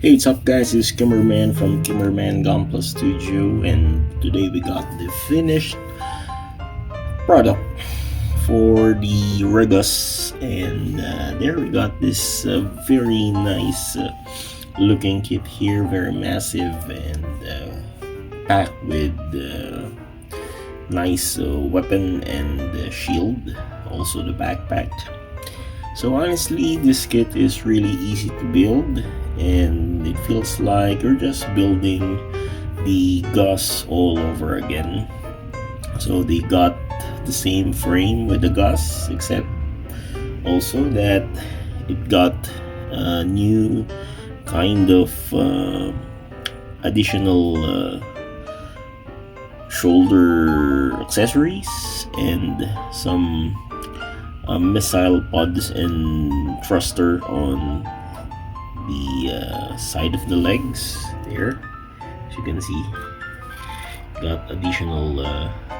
Hey, what's up guys, it's Kimmerman from Kimmerman Gunpla Studio, and today we got the finished product for the REGUS, and there we got this very nice looking kit here, very massive and packed with nice weapon and shield, also the backpack. So honestly, this kit is really easy to build, and it feels like you're just building the GZSS all over again. So they got the same frame with the GZSS, except also that it got a new kind of additional shoulder accessories and some missile pods and thruster on the side of the legs there. As you can see, got additional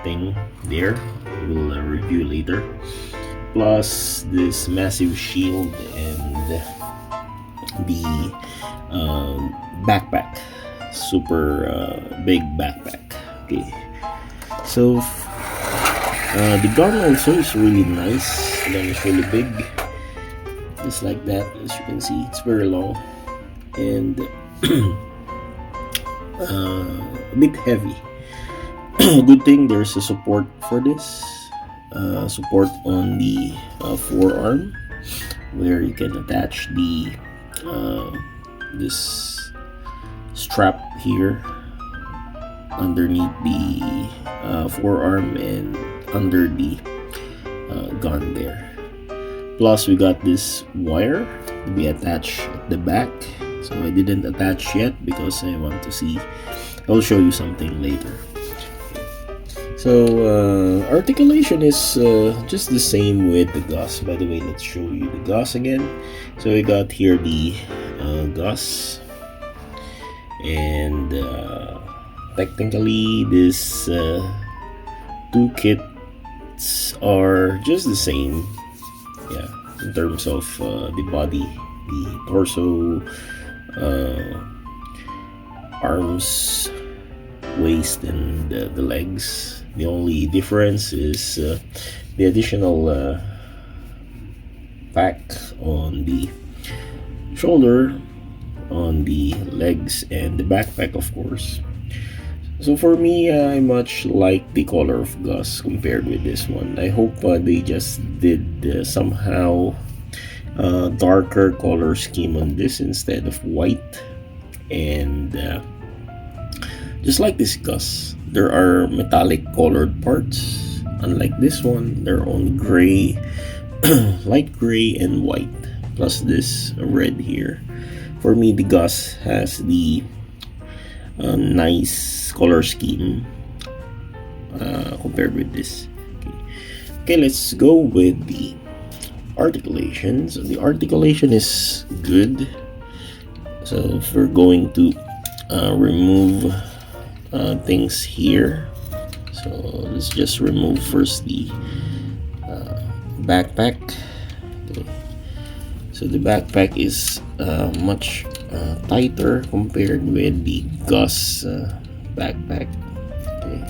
thing there, we'll review later, plus this massive shield and the backpack, super big backpack. Okay, so the gun also is really nice. The gun is really big, just like that. As you can see, it's very long and a bit heavy. Good thing there's a support for this, support on the forearm, where you can attach the this strap here underneath the forearm and under the gun there. Plus we got this wire to be attached at the back, so I didn't attach yet because I want to see. I'll show you something later. So articulation is just the same with the GZSS. By the way, let's show you the GZSS again. So we got here the GZSS, and technically this two kits are just the same, yeah, in terms of the body, the torso, arms, waist, and the legs. The only difference is the additional pack on the shoulder, on the legs, and the backpack, of course. So for me, I much like the color of GZSS compared with this one. I hope they just did somehow darker color scheme on this instead of white. And just like this GZSS, there are metallic colored parts. Unlike this one, they're only gray, light gray and white, plus this red here. For me, the GZSS has the nice color scheme compared with this. Okay, let's go with the articulation. So the articulation is good. So if we're going to remove things here, so let's just remove first the backpack. Okay. So the backpack is much tighter compared with the GZSS backpack. Okay.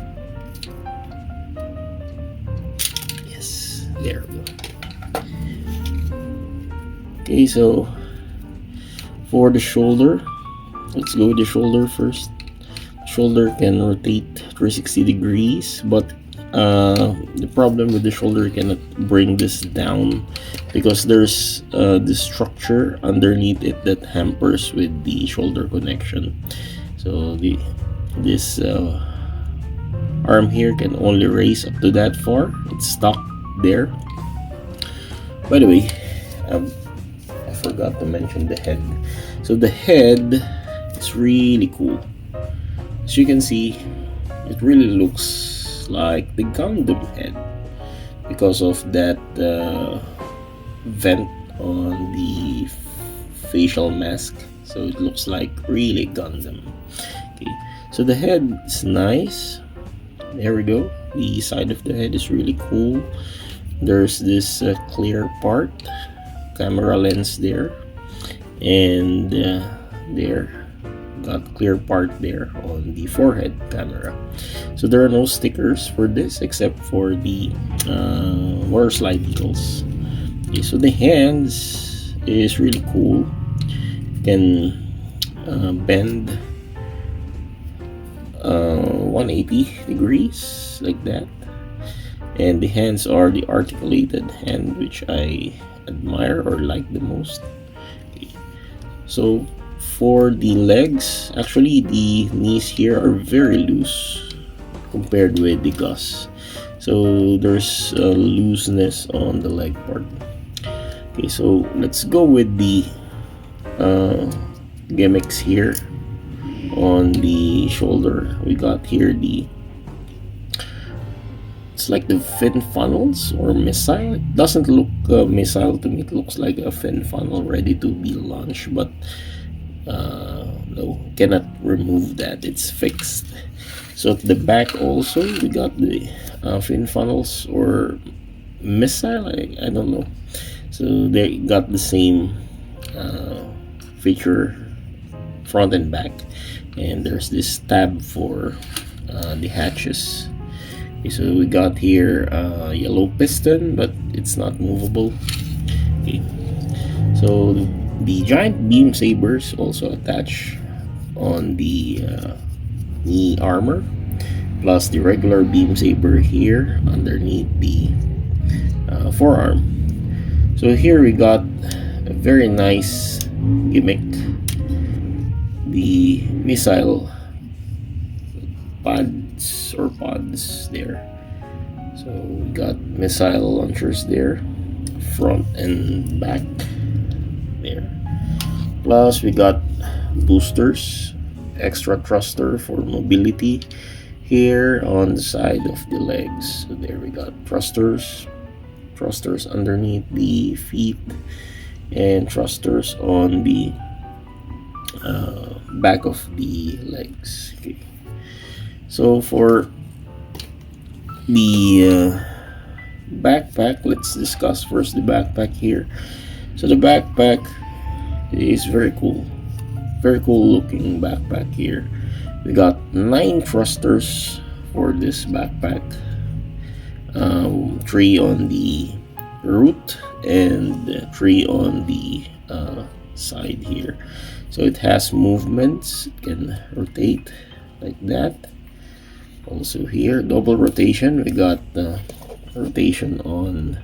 Yes, there we go. Okay, so for the shoulder, let's go with the shoulder first. Shoulder can rotate 360 degrees, but the problem with the shoulder, you cannot bring this down because there's this structure underneath it that hampers with the shoulder connection. So this arm here can only raise up to that far. It's stuck there. By the way, I forgot to mention the head. So the head is really cool. As you can see, it really looks like the Gundam head because of that vent on the facial mask. So it looks like really Gundam. Okay, so the head is nice. There we go. The side of the head is really cool. There's this clear part, camera lens there, and there, got clear part there on the forehead camera. So there are no stickers for this except for the water slide heels. Okay, so the hands is really cool. Can bend 180 degrees like that, and the hands are the articulated hand, which I admire or like the most. Okay. So for the legs, actually the knees here are very loose compared with the GZSS, so there's a looseness on the leg part. Okay, so let's go with the gimmicks here. On the shoulder, we got here it's like the fin funnels or missile. It doesn't look missile to me. It looks like a fin funnel ready to be launched, but no, cannot remove that. It's fixed. So at the back also, we got the fin funnels or missile. I don't know. So they got the same feature front and back, and there's this tab for the hatches. Okay, so we got here yellow piston, but it's not movable. Okay, so the giant beam sabers also attach on the knee armor, plus the regular beam saber here underneath the forearm. So here we got a very nice gimmick, the missile pods there. So we got missile launchers there, front and back there. Plus we got boosters, extra thruster for mobility here on the side of the legs. So there we got thrusters underneath the feet, and thrusters on the back of the legs. Okay, so for the backpack, let's discuss first the backpack here. So the backpack is very cool looking backpack here. We got 9 thrusters for this backpack, 3 on the root and 3 on the side here. So it has movements, it can rotate like that. Also here, double rotation. We got rotation on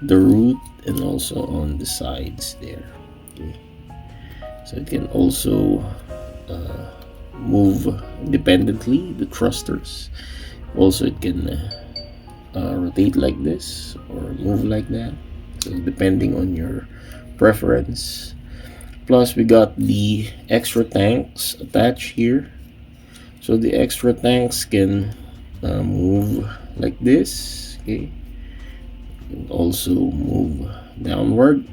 the root and also on the sides there. Okay. So it can also move independently, the thrusters. Also it can rotate like this or move like that, so depending on your preference. Plus we got the extra tanks attached here. So the extra tanks can move like this, okay, and also move downward.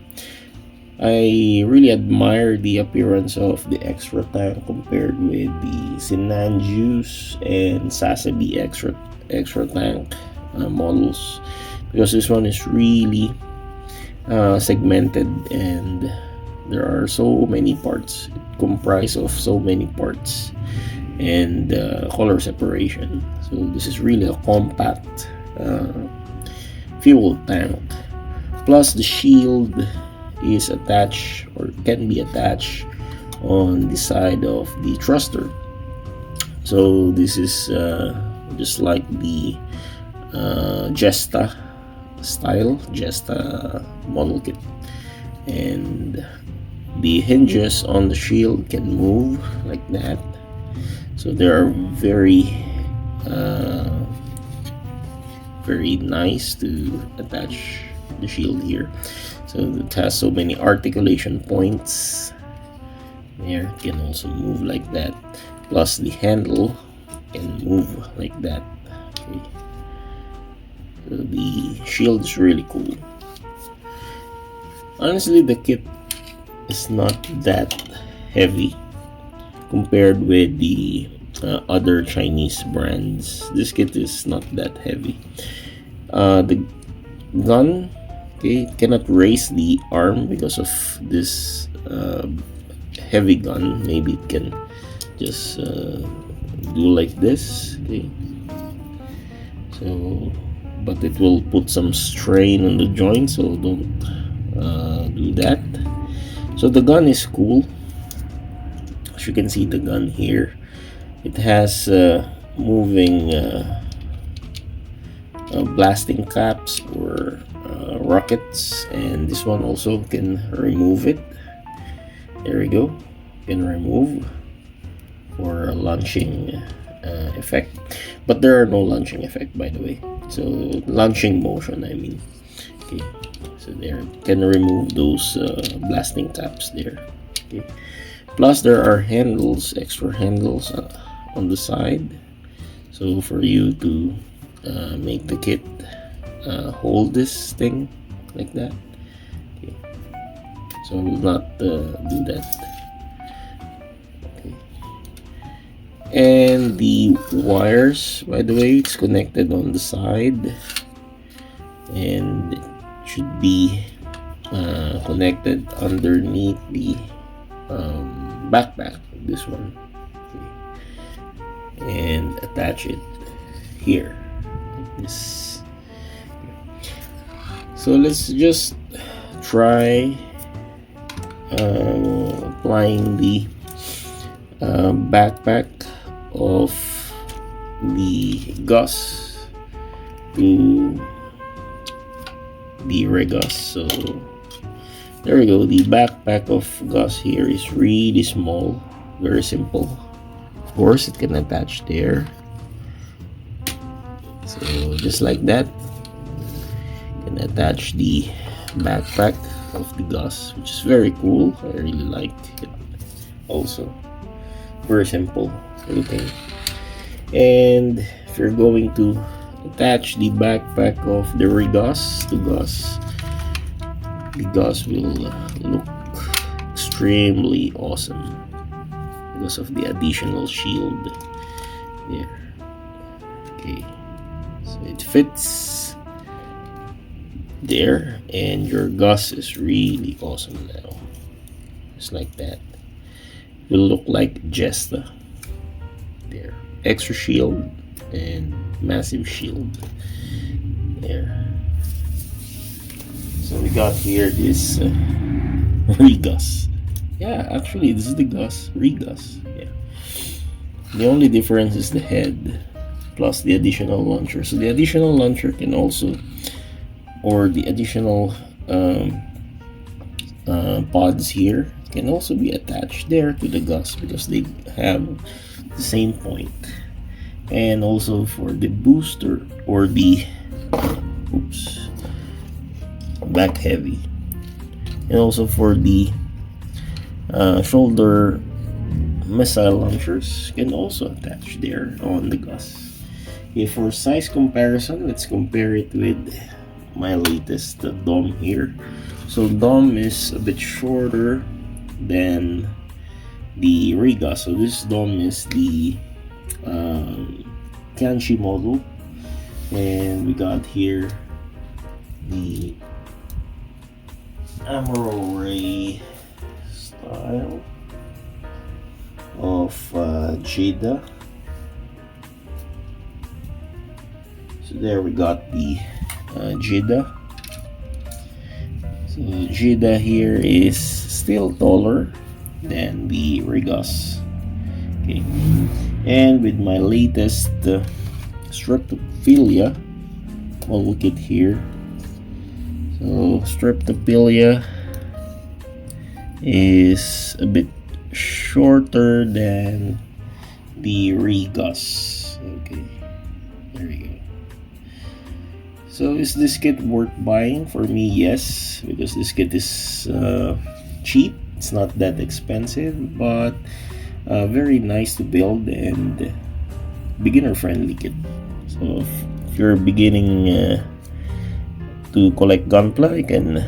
I really admire the appearance of the extra tank compared with the Sinanju's and Sasabi extra tank models, because this one is really segmented and there are so many parts. It comprises of so many parts and color separation. So this is really a compact fuel tank. Plus the shield is attached or can be attached on the side of the thruster. So this is just like the Jesta model kit, and the hinges on the shield can move like that. So they are very nice to attach the shield here. So it has so many articulation points there. It can also move like that. Plus the handle can move like that. Okay. So the shield is really cool. Honestly, the kit is not that heavy compared with the other Chinese brands. This kit is not that heavy. The gun, okay, cannot raise the arm because of this heavy gun, maybe it can just do like this. Okay, so but it will put some strain on the joint, so don't do that. So the gun is cool. As you can see, the gun here, it has moving blasting caps or rockets, and this one also can remove it. There we go, can remove for launching effect, but there are no launching effect, by the way. So launching motion, I mean. Okay, so there, can remove those blasting caps there. Okay, plus there are handles, extra handles on the side, so for you to make the kit hold this thing like that. Okay, so I will not do that. Okay, and the wires, by the way, it's connected on the side, and it should be connected underneath the backpack, this one. Okay, and attach it here like this. So let's just try applying the backpack of the GZSS to the REGUS. So there we go. The backpack of GZSS here is really small, very simple. Of course, it can attach there. So just like that, you can attach the backpack of the GZSS, which is very cool. I really like it. Also, very simple looking. And if you're going to attach the backpack of the REGUS to GZSS, the GZSS will look extremely awesome because of the additional shield there. Okay, so it fits there, and your GZSS is really awesome now, just like that. It will look like ZZA there. Extra shield and massive shield there. So we got here this REGUS. Yeah, actually this is the GZSS REGUS. Yeah, the only difference is the head plus the additional launcher. So the additional launcher can also, or the additional pods here can also be attached there to the GZSS because they have the same point. And also for the booster or the back heavy, and also for the shoulder missile launchers can also attach there on the GZSS. Okay, for size comparison, let's compare it with my latest DOM here. So DOM is a bit shorter than the REGUS. So this DOM is the Kanchi model, and we got here the Emerald Ray style of ZZA. So there we got the ZZA. So ZZA here is still taller than the REGUS. Okay, and with my latest Streptophilia model kit here. So Streptophilia is a bit shorter than the REGUS. Okay, there we go. So is this kit worth buying? For me, yes, because this kit is cheap. It's not that expensive, but very nice to build and beginner friendly kit. So if you're beginning to collect Gunpla, you can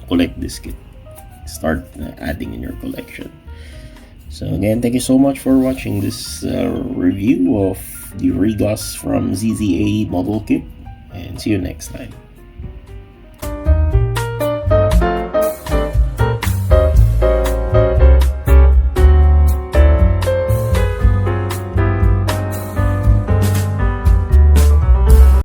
collect this kit, start adding in your collection. So again, thank you so much for watching this review of the REGUS from ZZA model kit, and see you next time.